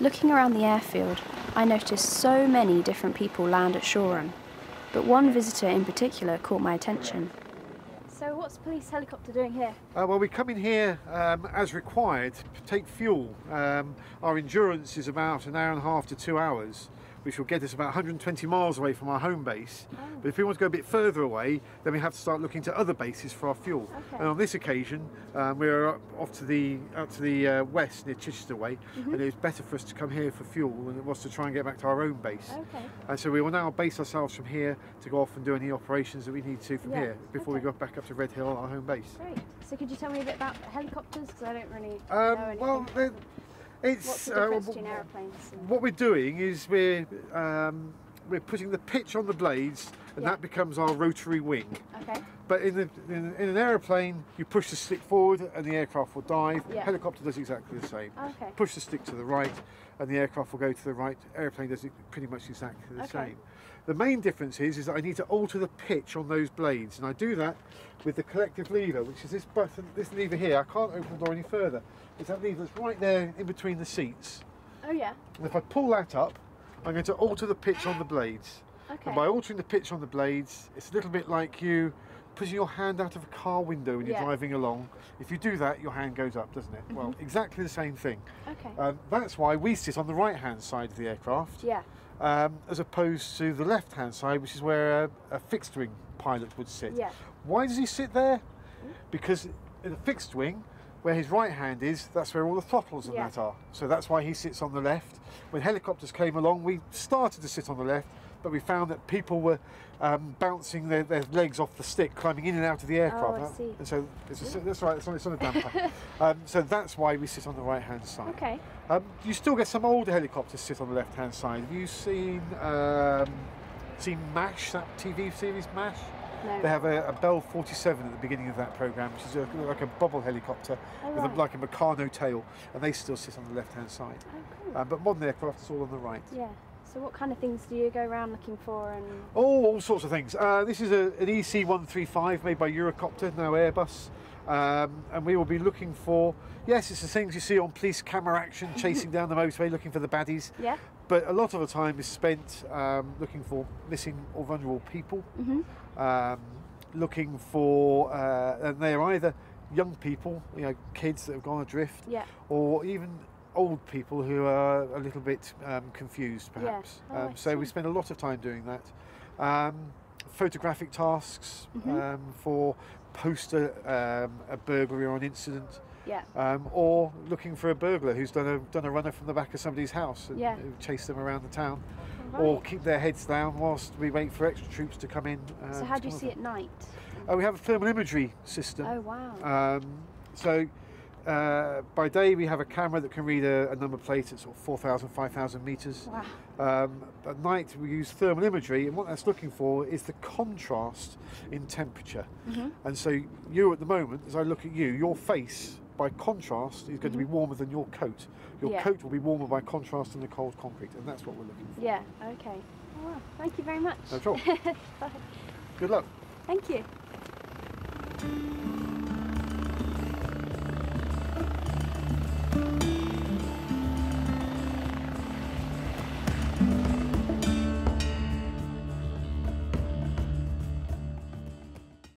Looking around the airfield, I noticed so many different people land at Shoreham, but one visitor in particular caught my attention. So what's the police helicopter doing here? Well, we come in here as required to take fuel. Our endurance is about an hour and a half to 2 hours, which will get us about 120 miles away from our home base. Oh. But if we want to go a bit further away, then we have to start looking to other bases for our fuel. Okay. And on this occasion, we're off to the west near Chichester Way, and it was better for us to come here for fuel than it was to try and get back to our own base. Okay. And so we will now base ourselves from here to go off and do any operations that we need to from here before we go back up to Red Hill, our home base. Great. So could you tell me a bit about helicopters? Because I don't really know anything. Well, what's the difference between aeroplanes? What we're doing is we're putting the pitch on the blades, and that becomes our rotary wing. Okay. But in an aeroplane, you push the stick forward and the aircraft will dive. Yeah. Helicopter does exactly the same. Okay. Push the stick to the right and the aircraft will go to the right. Airplane does it pretty much exactly the same. The main difference is that I need to alter the pitch on those blades, and I do that with the collective lever, which is this button, this lever here. I can't open the door any further. It's that lever that's right there in between the seats. Oh yeah. And if I pull that up, I'm going to alter the pitch on the blades. Okay. And by altering the pitch on the blades, it's a little bit like you putting your hand out of a car window when you're driving along. If you do that, your hand goes up, doesn't it? Well, exactly the same thing. Okay. That's why we sit on the right-hand side of the aircraft, as opposed to the left-hand side, which is where a fixed-wing pilot would sit. Yeah. Why does he sit there? Because in a fixed wing, where his right hand is, that's where all the throttles and that are. So that's why he sits on the left. When helicopters came along, we started to sit on the left, but we found that people were bouncing their legs off the stick, climbing in and out of the aircraft. Oh, I see. And so that's right, it's on a damper. So that's why we sit on the right-hand side. Okay. You still get some older helicopters sit on the left-hand side. Have you seen MASH, that TV series MASH? No. They have a Bell 47 at the beginning of that programme, which is like a bobble helicopter with like a Meccano tail, and they still sit on the left-hand side. Oh, cool. But modern aircraft is all on the right. Yeah. So what kind of things do you go around looking for? And oh, all sorts of things. This is an EC-135 made by Eurocopter, now Airbus. And we will be looking for, yes, it's the things you see on police camera action, chasing down the motorway, looking for the baddies. Yeah. But a lot of the time is spent looking for missing or vulnerable people, looking for, and they're either young people, you know, kids that have gone adrift, or even old people who are a little bit confused, perhaps. So we spend a lot of time doing that. Photographic tasks for post a burglary or an incident. Or looking for a burglar who's done a runner from the back of somebody's house and chase them around the town, or keep their heads down whilst we wait for extra troops to come in. So how do you see at night? We have a thermal imagery system. Oh wow. So by day we have a camera that can read a number plate at sort of 4,000, 5,000 metres. Wow. At night we use thermal imagery, and what that's looking for is the contrast in temperature. And so you at the moment, as I look at you, your face by contrast is going to be warmer than your coat. Your coat will be warmer by contrast than the cold concrete, and that's what we're looking for. Yeah, okay. Oh, well, thank you very much. No trouble. Bye. Good luck. Thank you.